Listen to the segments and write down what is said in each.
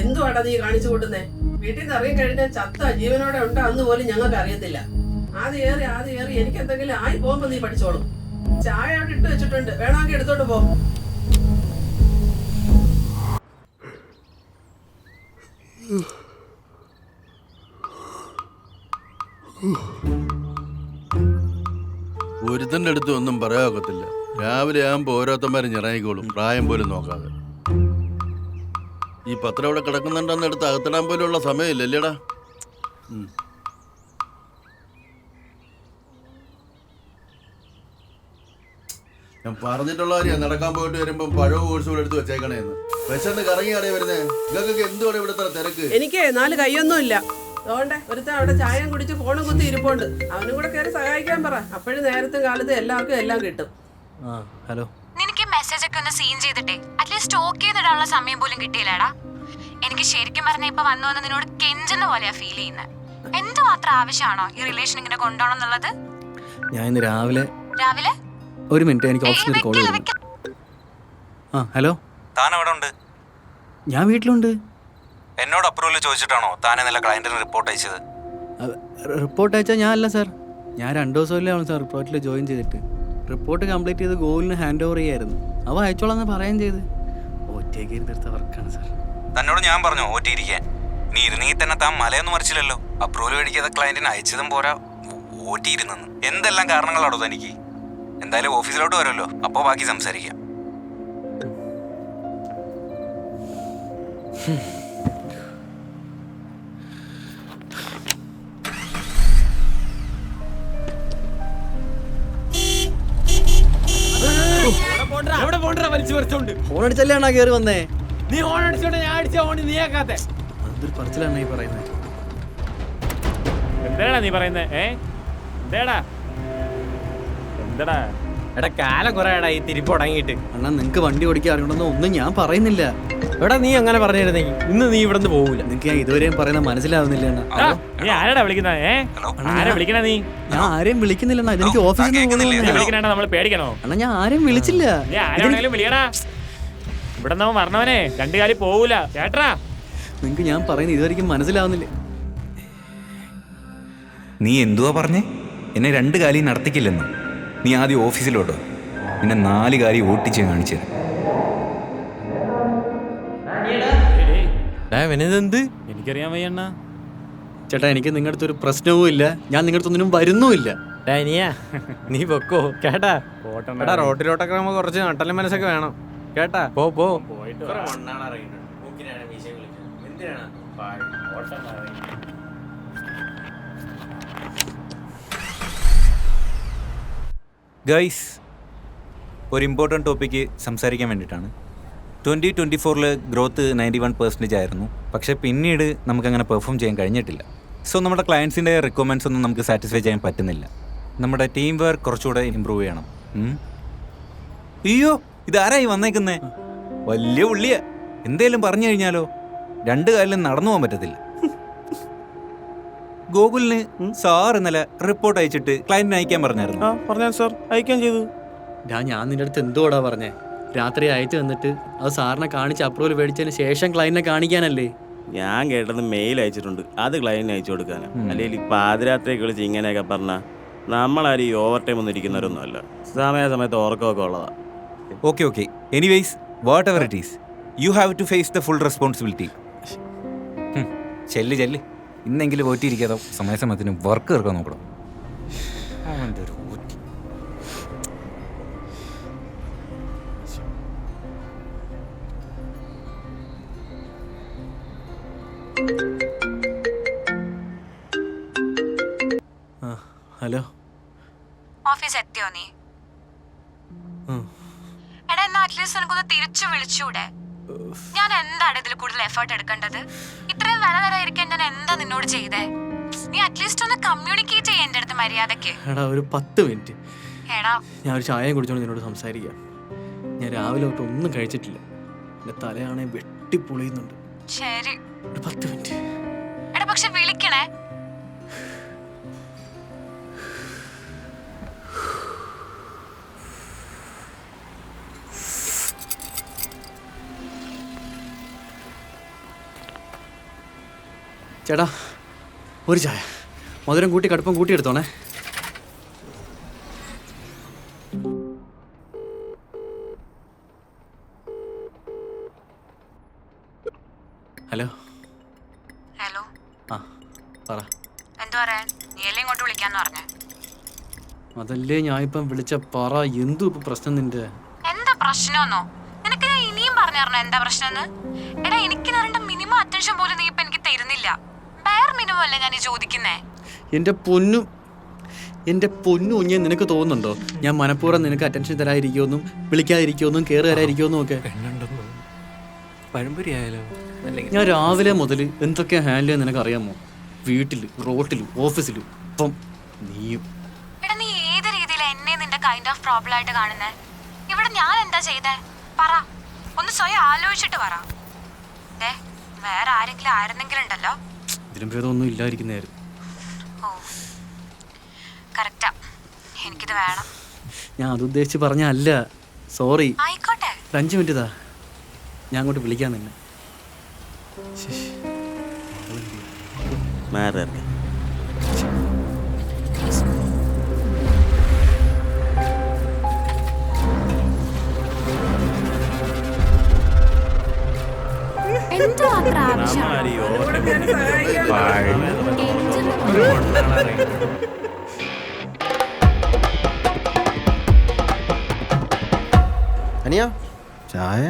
എന്തുവാടാ നീ കാണിച്ചു കൂട്ടുന്നേ? വീട്ടിൽ നിന്ന് ഇറങ്ങി കഴിഞ്ഞാൽ ചത്ത ജീവനോടെ ഉണ്ടോ അന്ന് പോലും ഞങ്ങൾക്ക് അറിയത്തില്ല. ആദ്യം ഏറി എനിക്ക് എന്തെങ്കിലും ആയി പോകുമ്പോ നീ പഠിച്ചോളും. ചായ അവിടെ ഇട്ട് വെച്ചിട്ടുണ്ട്, വേണമെങ്കിൽ എടുത്തോണ്ട് പോ. ഒരുത്തൻ്റെ അടുത്ത് ഒന്നും പറയാക്കത്തില്ല. രാവിലെ ആകുമ്പോൾ ഓരോരുത്തന്മാരും ഇറങ്ങിക്കോളും, പ്രായം പോലും നോക്കാതെ. ഈ പത്രം ഇവിടെ കിടക്കുന്നുണ്ടെന്ന് എടുത്ത് അകത്തിടാൻ പോലുള്ള സമയമില്ലല്ലേടാ. ഞാൻ പറഞ്ഞിട്ടുള്ള കാര്യം, നടക്കാൻ പോയിട്ട് വരുമ്പം പഴവും കോഴ്സുകൾ എടുത്ത് വെച്ചേക്കണേന്ന്. വിശന്ന് കറങ്ങി കടയിൽ വരുന്നേ. നിങ്ങൾക്കൊക്കെ എന്തുവാണ് ഇവിടുത്തെ തിരക്ക്? എനിക്ക് 4 കൈയൊന്നും ഇല്ല. അതുകൊണ്ട് ഒരുത്തൻ അവിടെ ചായം കുടിച്ച് ഫോണും കുത്തി ഇരിപ്പുണ്ട്. അവനും കൂടെ കയറി സഹായിക്കാൻ പറ. അപ്പോഴും നേരത്തും കാലത്തും എല്ലാവർക്കും എല്ലാം കിട്ടും. ഹലോ, നിനക്ക് മെസ്സേജ് ഒക്കെ ഒന്ന് സീൻ ചെയ്തിട്ടേ അറ്റ്ലീസ്റ്റ് സ്റ്റോക്ക് ചെയ്തിടാനുള്ള സമയം പോലും കിട്ടിയില്ലടാ. എനിക്ക് ശരിക്കും പറഞ്ഞ ഇപ്പൊ വന്നു വന്ന് നിന്നോട് കെഞ്ചുന്ന പോലെയാ ഫീൽ ചെയ്യുന്നത്. എന്തുമാത്രം ആവശ്യമാണോ ഈ റിലേഷൻ ഇങ്ങനെ കൊണ്ടുപോകണം എന്നുള്ളത്? ഞാൻ ഇന്ന് രാവിലെ ഒരു മിനിറ്റ്, എനിക്ക് ഓഫീസിൽ കോൾ ചെയ്തു. ഹലോ, താൻ എവിടെ ഉണ്ട്? ഞാൻ വീട്ടിലുണ്ട്. എന്നോട് അപ്രൂവൽ ചോദിച്ചിട്ടാണോ താൻ ഇന്നലെ ക്ലയന്റിന് റിപ്പോർട്ട് അയച്ചത്? റിപ്പോർട്ട് അയച്ചാൽ ഞാൻ അല്ല സാർ. ഞാൻ 2 ദിവസമല്ലാണ് സാർ റിപ്പോർട്ടിൽ ജോയിൻ ചെയ്തിട്ട്. റിപ്പോർട്ട് കംപ്ലീറ്റ് ചെയ്ത് ഗോകുലിന് ഹാൻഡ് ഓവർ ചെയ്യായിരുന്നു. അവ അയച്ചോളാന്ന് പറയുകയും ചെയ്ത്. ഒറ്റയ്ക്ക് ഇരുന്നെടുത്ത വർക്കാണ് സാർ. തന്നോട് ഞാൻ പറഞ്ഞോ ഓറ്റിയിരിക്കാൻ? നീ ഇരുന്നെങ്കിൽ തന്നെ താൻ മലയൊന്നും മറിച്ചില്ലല്ലോ. അപ്രൂവൽ മേടിക്കാതെ ക്ലയന്റിന് അയച്ചതും പോരാ, ഓറ്റിയിരുന്നെന്ന്. എന്തെല്ലാം കാരണങ്ങളാണോ തനിക്ക്? എന്തായാലും ഓഫീസിലോട്ട് വരുമല്ലോ, അപ്പോൾ ബാക്കി സംസാരിക്കാം. ഫോൺ അടിച്ചല്ലേ കയറി വന്നേ? നീ ഹോൺ അടിച്ചോണ്ട് ഞാൻ അടിച്ച ഹോൺ നീ കേൾക്കാത്തെ? അതൊരു പറച്ചിലാണ് ഈ പറയുന്നത്. എന്താടാ നീ പറയുന്നേ? എന്താടാ എടാ, കാലം കുറേടാ ഈ തിരിപ്പ് തുടങ്ങിയിട്ട്. അണ്ണാ, നിങ്ങക്ക് വണ്ടി ഓടിക്കാൻ അറിയണമെന്നോ ഒന്നും ഞാൻ പറയുന്നില്ല. എടാ, നീ അങ്ങനെ പറഞ്ഞിരുന്നെങ്കിൽ ഇന്ന് നീ ഇവിടെ നിന്ന് പോകൂല. നിനക്ക് ഞാൻ ഇതുവരെയും പറയുന്നത് മനസ്സിലാവുന്നില്ല അണ്ണാ. നീ ആരാടാ വിളിക്കുന്നത്? ആരാ വിളിക്കണ? നീ? ഞാൻ ആരെയും വിളിക്കുന്നില്ല അണ്ണാ. എനിക്ക് ഓഫീസിൽ വിളിക്കണ നമ്മൾ പേടിക്കണോ? അണ്ണാ, ഞാൻ ആരെയും വിളിച്ചില്ല. ആരാണെങ്കിലും വിളിക്കടാ. ഇവിടെ നമ്മൾ പറഞ്ഞവനെ 2 കാലി പോവൂല കേട്ടാ. നിങ്ങക്ക് ഞാൻ പറയുന്നത് ഇതുവരെയും മനസ്സിലാവുന്നില്ല. നീ എന്തുവാ പറഞ്ഞേ? എന്നെ 2 കാലി നടത്തിക്കില്ലെന്ന്? നീ ആദ്യം ഓഫീസിലോട്ടോ, പിന്നെ 4 കാലി ഓട്ടിച്ച് കാണിച്ചു തരാം. എനിക്കറിയാൻ വയ്യണ്ണ. ചേട്ടാ, എനിക്ക് നിങ്ങളുടെ അടുത്തൊരു പ്രശ്നവും ഇല്ല. ഞാൻ നിങ്ങളുടെ അടുത്തൊന്നും വരുന്നുമില്ല. നീ പൊക്കോ കേട്ടാ. റോട്ടിലോട്ടൊക്കെ നമുക്ക് കുറച്ച് നട്ടലും മനസ്സൊക്കെ വേണം കേട്ടാ. പോ പോയിട്ട് ഗൈസ്, ഒരു ഇമ്പോർട്ടൻറ്റ് ടോപ്പിക്ക് സംസാരിക്കാൻ വേണ്ടിയിട്ടാണ്. 2024 ഗ്രോത്ത് 91% ആയിരുന്നു. പക്ഷേ പിന്നീട് നമുക്കങ്ങനെ പെർഫോം ചെയ്യാൻ കഴിഞ്ഞിട്ടില്ല. സോ നമ്മുടെ ക്ലയൻസിൻ്റെ റിക്വയർമെൻറ്റ്സ് ഒന്നും നമുക്ക് സാറ്റിസ്ഫൈ ചെയ്യാൻ പറ്റുന്നില്ല. നമ്മുടെ ടീം വർക്ക് കുറച്ചുകൂടെ ഇമ്പ്രൂവ് ചെയ്യണം. അയ്യോ, ഇതാരായി വന്നേക്കുന്നേ? വലിയ ഉള്ളിയ. എന്തേലും പറഞ്ഞു കഴിഞ്ഞാലോ 2 കാലിലും നടന്നു പോകാൻ പറ്റത്തില്ല. ഗോകുലിന് സാർ ഇന്നലെ റിപ്പോർട്ട് അയച്ചിട്ട് ക്ലയന്റിന് അയക്കാൻ പറഞ്ഞായിരുന്നു. പറഞ്ഞാ സാർ, അയക്കാൻ ചെയ്തു. ഞാൻ നിന്റെ അടുത്ത് എന്തോടാ പറഞ്ഞേ? രാത്രി അയച്ചു തന്നിട്ട് അത് സാറിനെ കാണിച്ച് അപ്രൂവൽ മേടിച്ചതിന് ശേഷം ക്ലയന്റിനെ കാണിക്കാനല്ലേ? ഞാൻ കേട്ടത് മെയിൽ അയച്ചിട്ടുണ്ട്, അത് ക്ലയന്റിന് അയച്ചു കൊടുക്കാനാണ്. അല്ലെങ്കിൽ പാതിരാത്രിയൊക്കെ വിളിച്ച് ഇങ്ങനെയൊക്കെ പറഞ്ഞാൽ നമ്മളാരും ഈ ഓവർ ടൈം ഒന്നും ഇരിക്കുന്നവരൊന്നും അല്ല. സമയത്ത് ഉറക്കമൊക്കെ ഉള്ളതാ. Okay anyways, whatever it is, you have to face the full responsibility. ചെല്ല് ഇന്നെങ്കിലും ഓറ്റിയിരിക്കാതെ സമയസമയത്തിന് വർക്ക് തീർക്കാൻ നോക്കണം. അവൻ്റെ ഒരു ഓറ്റി. ആ ഹലോ. ഓഫീസ് എത്തിയോ നീ? എടാ എന്നാ അറ്റ്ലീസ്റ്റ് എനിക്കൊന്ന് തിരിച്ചു വിളിച്ചൂടെ? ഞാൻ എന്താണ് ഇതിൽ കൂടുതൽ എഫേർട്ട് എടുക്കേണ്ടത്? ഇത്രയും വില തരാതിരിക്കാൻ ഞാൻ എന്താ നിന്നോട് ചെയ്തേ? നീ അറ്റ്ലീസ്റ്റ് ഒന്ന് കമ്മ്യൂണിക്കേറ്റ് ചെയ്യ എൻ്റെ അടുത്ത് മര്യാദക്ക്. എടാ ഒരു 10 മിനിറ്റ് എടാ ഞാൻ ഒരു ചായ കുടിച്ചോണ്ട് നിന്നോട് സംസാരിക്കാം. ഞാൻ രാവിലെ തൊട്ട് ഒന്നും കഴിച്ചിട്ടില്ല. എൻ്റെ തലയാണെ വെട്ടിപ്പൊളിയുന്നുണ്ട്. ശരി ഒരു 10 മിനിറ്റ്. എടാ പക്ഷെ വിളിക്കണേ. ചേട്ടാ ഒരു ചായ, മധുരം കൂട്ടി കടുപ്പം കൂട്ടി എടുത്തോണേ. ഹലോ. ഹലോ ആ പറ. എന്തു പറയാൻ? നീ എല്ലാം ഇങ്ങോട്ട് വിളിക്കാന്ന് പറഞ്ഞേ. അതല്ലേ ഞാൻ ഇപ്പം വിളിച്ച പറ. എന്തു ഇപ്പൊ പ്രശ്നം നിന്റെ? എന്താ പ്രശ്നമെന്നോ? നിനക്ക് ഞാൻ ഇനിയും പറഞ്ഞു തരണോ എന്താ പ്രശ്നം? എടാ എനിക്ക് തരേണ്ട മിനിമം അറ്റൻഷൻ പോലും നീ ഇപ്പൊ എനിക്ക് തരുന്നില്ല. ബയർ മിനിമം അല്ലേ ഞാൻ ചോദിക്കുന്നേ? എൻ്റെ പൊന്നു കുഞ്ഞെ, നിനക്ക് തോന്നുന്നുണ്ടോ ഞാൻ മനഃപൂർവ്വം നിനക്ക് അറ്റൻഷൻ തരാതിരിക്കുമെന്നും വിളിക്കാതിരിക്കുമെന്നും കയറി തരാതിരിക്കുമെന്നും ഒക്കെ? പഴംപൊരി ആയാലോ? ഞാൻ രാവിലെ മുതൽ എന്തൊക്കെയാ ഹാൻഡിൽ ചെയ്യാൻ നിനക്ക് അറിയാമോ? വീട്ടിൽ, റോട്ടിലും, ഓഫീസിലും. ഇപ്പം നീയും. എടാ നീ ഏത് രീതിയിലാ എന്നെ നിന്റെ കൈൻഡ് ഓഫ് പ്രോബ്ലം ആയിട്ട് കാണുന്നേ? ഇവിടെ ഞാൻ എന്താ ചെയ്തേ? പറ, ഒന്ന് സ്വയം ആലോചിച്ചിട്ട് പറ. വേറെ ആരെങ്കിലും ഉണ്ടല്ലോ ഇതിലും ഭേദമൊന്നും ഇല്ലായിരിക്കുന്നതായിരുന്നു. ഓ കറക്റ്റാ, എനിക്കിത് വേണം. ഞാൻ അതുദ്ദേശിച്ച് പറഞ്ഞല്ല. സോറി. ആയിക്കോട്ടെ. 5 മിനിറ്റ് താ, ഞാൻ അങ്ങോട്ട് വിളിക്കാൻ നിന്നെ. മാറി എന്തോ അത്ര ആവശ്യം? നമ്മളാരും ഈ ഓവർടൈം ഞാൻ സഹായിക്കാം. അനിയാ ചായ.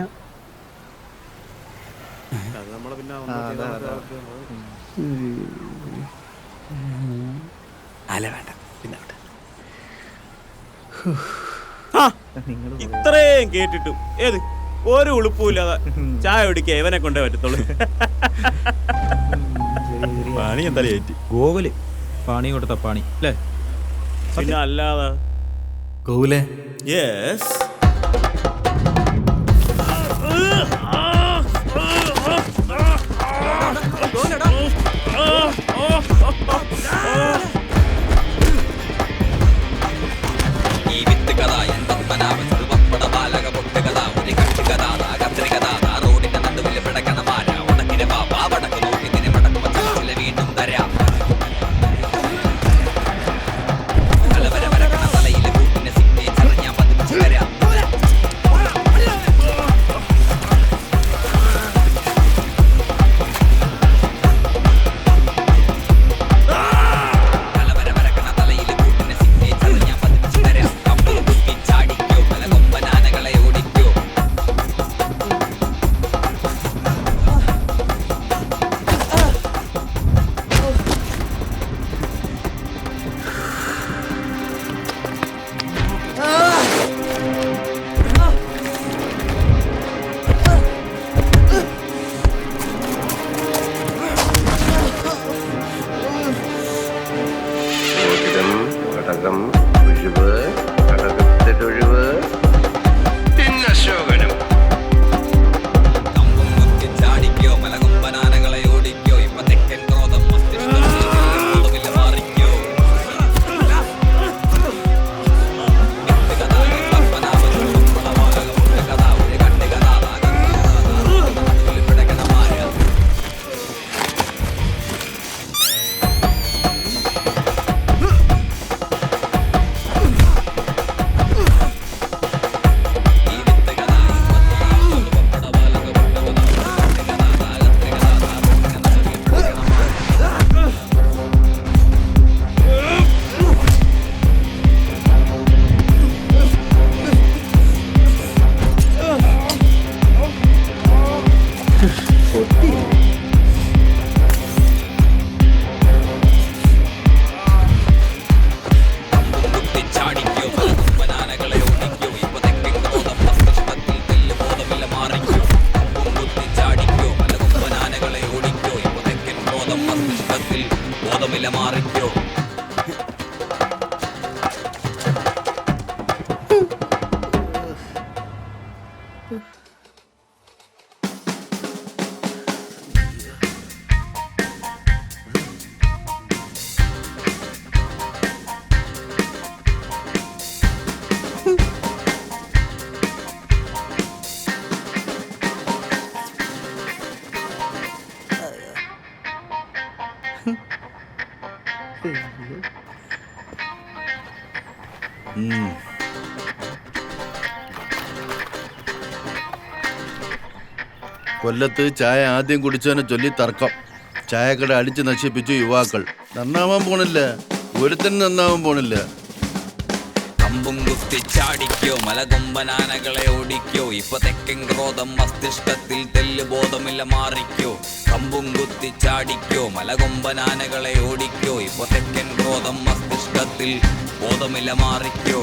അല്ല വേണ്ട, പിന്നെ വേണ്ട. ഇത്രയും കേട്ടിട്ടും ഏത് ഒരു ഉളുപ്പുമില്ലാതെ ചായ കുടിക്കുക ഇവനെ കൊണ്ടേ പറ്റത്തുള്ളൂ. പണി എന്താ ഏറ്റി ഗോകുല് പണി കൊടുത്ത പണി അല്ലേ? പിന്നെ അല്ലാതെ. ഗോകുലേ, യെസ്. തലവര വരക്കണ തലയിലെ കൂട്ടിനെ സിഗ്നേച്ചർ ഞാൻ പതിപ്പിച്ചു തരാം. ബോധമില്ല മാറിക്കോ. കൊല്ലത്ത് ചായ ആദ്യം കുടിച്ചവനെ ചൊല്ലി തർക്കം. ചായക്കട അടിച്ച് നശിപ്പിച്ചു യുവാക്കൾ. നന്നാവാൻ പോണില്ല, ഒരുത്തനും നന്നാവാൻ പോണില്ല. കമ്പും കുത്തി ചാടിക്കോ, മലകൊമ്പനാനകളെ ഓടിക്കോ. ഇപ്പൊ തെക്കൻ ക്രോധം മസ്തിഷ്കത്തിൽ തെല്ല് ബോധമില്ല മാറിക്കോ. കമ്പും കുത്തി ചാടിക്കോ, മലകൊമ്പനാനകളെ ഓടിക്കോ. ഇപ്പൊ തെക്കൻ ക്രോധം മസ്തിഷ്കത്തിൽ ബോധമില്ല മാറിക്കോ.